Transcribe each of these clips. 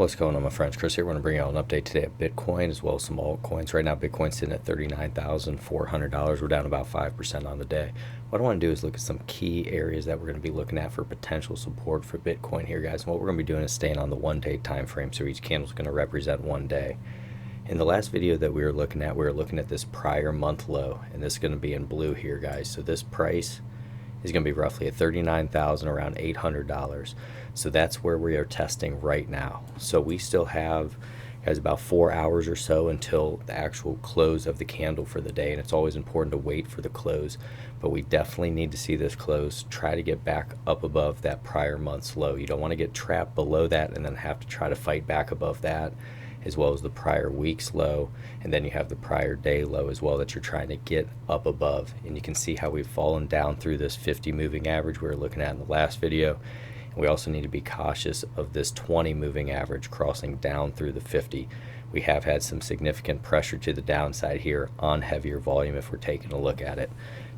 What's going on, my friends? Chris here. We're going to bring you all an update today of Bitcoin as well as some altcoins. Right now, Bitcoin's sitting at $39,400. We're down about 5% on the day. What I want to do is look at some key areas that we're going to be looking at for potential support for Bitcoin here, guys. And what we're going to be doing is staying on the one-day time frame, so each candle is going to represent one day. In the last video that we were looking at this prior month low, and this is going to be in blue here, guys. So this price is going to be roughly at $39,000, around $800. So that's where we are testing right now. So we still have, guys, about 4 hours or so until the actual close of the candle for the day, and it's always important to wait for the close, but we definitely need to see this close, try to get back up above that prior month's low. You don't want to get trapped below that and then have to try to fight back above that, as well as the prior week's low, and then you have the prior day low as well that you're trying to get up above. And you can see how we've fallen down through this 50 moving average we were looking at in the last video. And we also need to be cautious of this 20 moving average crossing down through the 50. We have had some significant pressure to the downside here on heavier volume if we're taking a look at it.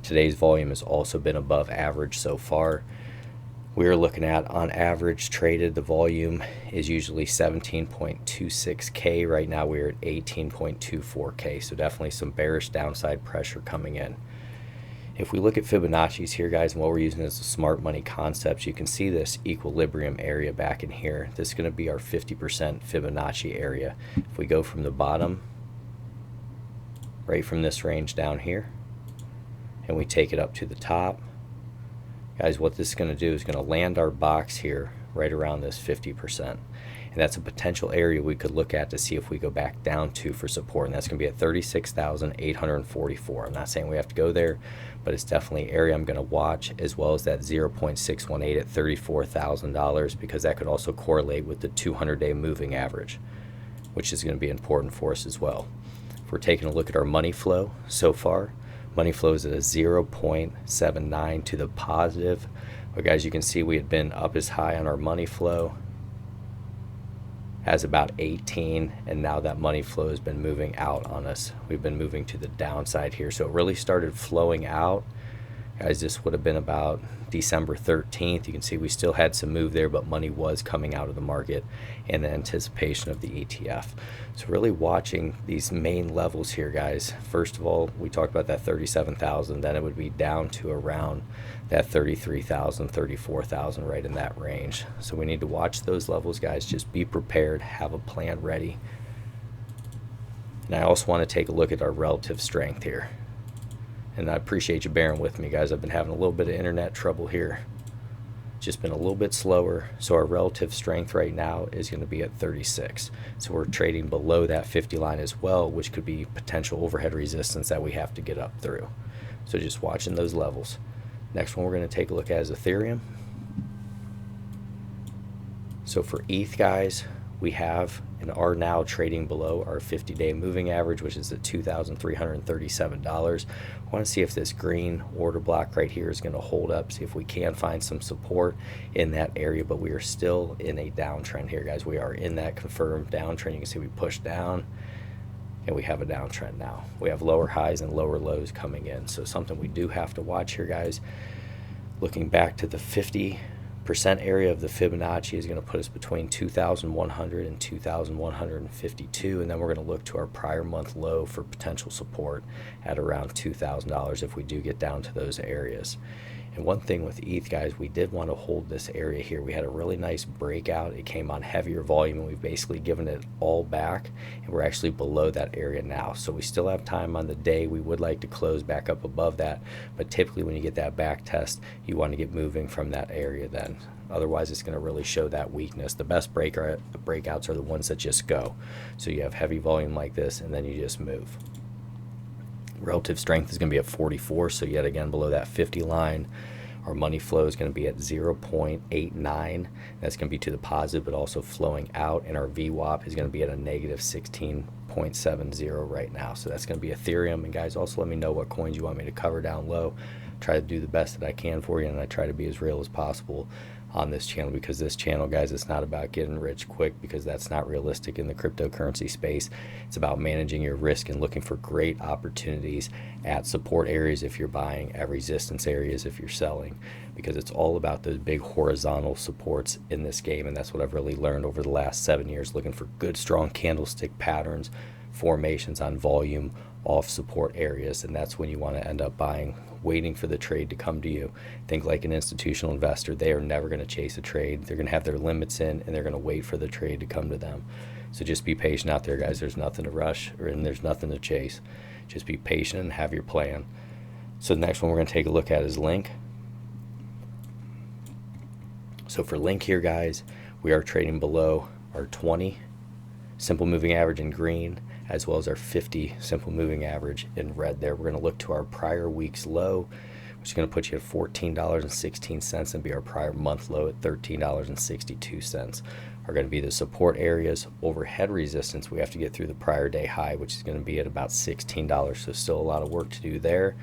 Today's volume has also been above average so far. We're looking at, on average traded, the volume is usually 17.26K. Right now we're at 18.24K, so definitely some bearish downside pressure coming in. If we look at Fibonacci's here, guys, and what we're using is the smart money concepts, you can see this equilibrium area back in here. This is going to be our 50% Fibonacci area. If we go from the bottom, right from this range down here, and we take it up to the top, guys, what this is going to do is going to land our box here right around this 50%. And that's a potential area we could look at to see if we go back down to for support. And that's going to be at 36,844. I'm not saying we have to go there, but it's definitely an area I'm going to watch, as well as that 0.618 at $34,000, because that could also correlate with the 200-day moving average, which is going to be important for us as well. If we're taking a look at our money flow so far, money flow is at a 0.79 to the positive. But guys, you can see we had been up as high on our money flow as about 18, and now that money flow has been moving out on us. We've been moving to the downside here. So it really started flowing out, guys. This would have been about December 13th. You can see we still had some move there, but money was coming out of the market in anticipation of the ETF. So really watching these main levels here, guys. First of all, we talked about that 37,000, then it would be down to around that 33,000, 34,000, right in that range. So we need to watch those levels, guys. Just be prepared, have a plan ready. And I also want to take a look at our relative strength here. And I appreciate you bearing with me, guys. I've been having a little bit of internet trouble here. Just been a little bit slower. So our relative strength right now is going to be at 36. So we're trading below that 50 line as well, which could be potential overhead resistance that we have to get up through. So just watching those levels. Next one we're going to take a look at is Ethereum. So for ETH, guys, we have and are now trading below our 50-day moving average, which is at $2,337. I want to see if this green order block right here is going to hold up, see if we can find some support in that area. But we are still in a downtrend here, guys. We are in that confirmed downtrend. You can see we pushed down, and we have a downtrend now. We have lower highs and lower lows coming in. So something we do have to watch here, guys. Looking back to the 50% area of the Fibonacci is going to put us between 2,100 and 2,152, and then we're going to look to our prior month low for potential support at around $2,000 if we do get down to those areas. And one thing with ETH, guys, we did want to hold this area here. We had a really nice breakout. It came on heavier volume, and we've basically given it all back, and we're actually below that area now. So we still have time on the day. We would like to close back up above that, but typically when you get that back test, you want to get moving from that area then. Otherwise, it's going to really show that weakness. The best breakouts are the ones that just go. So you have heavy volume like this, and then you just move. Relative strength is going to be at 44, so yet again below that 50 line. Our money flow is going to be at 0.89. That's going to be to the positive, but also flowing out. And our VWAP is going to be at a negative 16.70 right now. So that's going to be Ethereum. And guys, also let me know what coins you want me to cover down low. Try to do the best that I can for you, and I try to be as real as possible on this channel, because this channel, guys, it's not about getting rich quick, because that's not realistic in the cryptocurrency space. It's about managing your risk and looking for great opportunities at support areas if you're buying, at resistance areas if you're selling, because it's all about those big horizontal supports in this game. And that's what I've really learned over the last 7 years, looking for good strong candlestick patterns, formations on volume off support areas. And that's when you want to end up buying, waiting for the trade to come to you. Think like an institutional investor. They are never going to chase a trade. They're going to have their limits in, and they're going to wait for the trade to come to them. So just be patient out there, guys. There's nothing to rush, and there's nothing to chase. Just be patient and have your plan. So the next one we're going to take a look at is Link. So for Link here, guys, we are trading below our 20 simple moving average in green, as well as our 50 simple moving average in red there. We're going to look to our prior week's low, which is going to put you at $14.16, and be our prior month low at $13.62. Are going to be the support areas. Overhead resistance, we have to get through the prior day high, which is going to be at about $16, so still a lot of work to do there.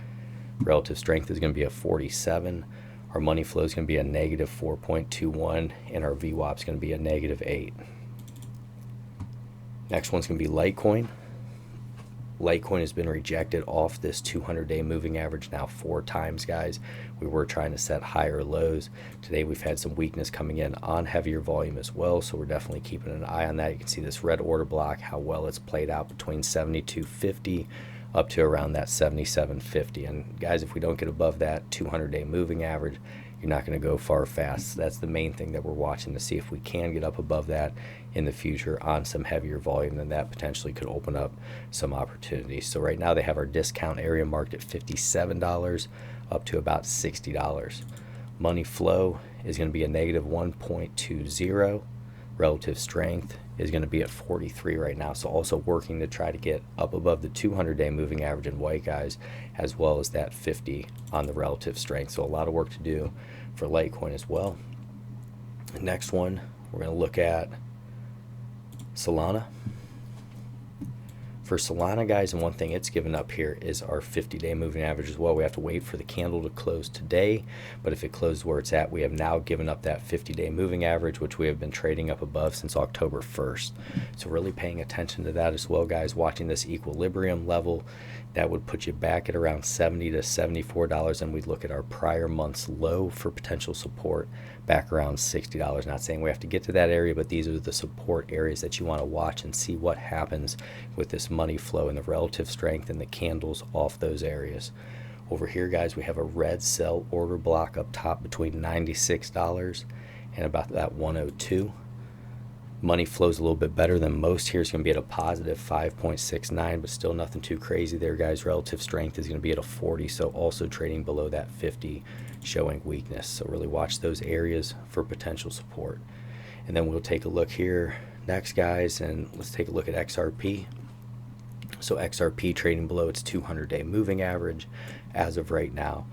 Relative strength is going to be a 47. Our money flow is going to be a negative 4.21, and our VWAP is going to be a negative 8. Next one's going to be Litecoin. Litecoin has been rejected off this 200-day moving average now 4 times, guys. We were trying to set higher lows. Today we've had some weakness coming in on heavier volume as well, so we're definitely keeping an eye on that. You can see this red order block, how well it's played out between 72.50 up to around that 77.50. And guys, if we don't get above that 200-day moving average, you're not going to go far fast. So that's the main thing that we're watching, to see if we can get up above that in the future on some heavier volume. Then that potentially could open up some opportunities. So right now they have our discount area marked at $57 up to about $60. Money flow is going to be a negative 1.20. Relative strength is going to be at 43 right now. So also working to try to get up above the 200-day moving average in white, guys, as well as that 50 on the relative strength. So a lot of work to do for Litecoin as well. Next one, we're going to look at Solana. For Solana, guys, and one thing it's given up here is our 50-day moving average as well. We have to wait for the candle to close today, but if it closed where it's at, we have now given up that 50-day moving average, which we have been trading up above since October 1st. So really paying attention to that as well, guys. Watching this equilibrium level, that would put you back at around $70 to $74, and we'd look at our prior month's low for potential support back around $60. Not saying we have to get to that area, but these are the support areas that you want to watch and see what happens with this money flow and the relative strength and the candles off those areas. Over here, guys, we have a red sell order block up top between $96 and about that 102. Money flows a little bit better than most here. It's going to be at a positive 5.69, but still nothing too crazy there, guys. Relative strength is going to be at a 40, so also trading below that 50, showing weakness. So really watch those areas for potential support. And then we'll take a look here next, guys, and let's take a look at XRP. So XRP trading below its 200-day moving average as of right now.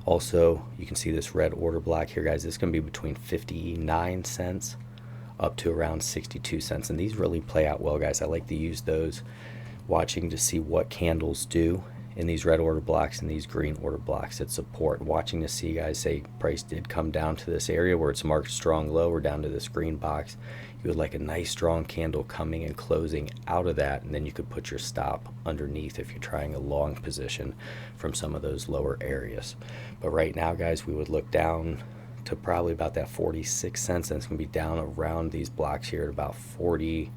Also, you can see this red order block here, guys. This is going to be between 59 cents up to around 62 cents, and these really play out well, guys. I like to use those, watching to see what candles do in these red order blocks and these green order blocks at support. Watching to see, guys, say price did come down to this area where it's marked strong low, or down to this green box. You would like a nice strong candle coming and closing out of that, and then you could put your stop underneath if you're trying a long position from some of those lower areas. But right now, guys, we would look down to probably about that 46 cents, and it's going to be down around these blocks here at about 42,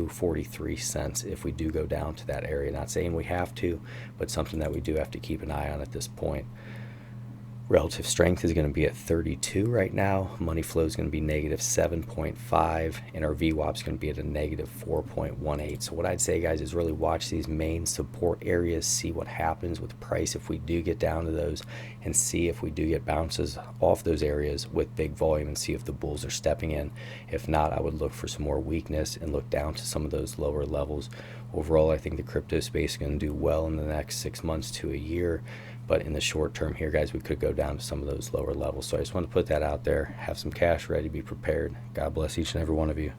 43 cents if we do go down to that area. Not saying we have to, but something that we do have to keep an eye on at this point. Relative strength is going to be at 32 right now. Money flow is going to be negative 7.5, and our VWAP is going to be at a negative 4.18. So what I'd say, guys, is really watch these main support areas, see what happens with price if we do get down to those, and see if we do get bounces off those areas with big volume, and see if the bulls are stepping in. If not, I would look for some more weakness and look down to some of those lower levels. Overall, I think the crypto space is going to do well in the next 6 months to a year. But in the short term here, guys, we could go down to some of those lower levels. So I just want to put that out there. Have some cash ready, be prepared. God bless each and every one of you.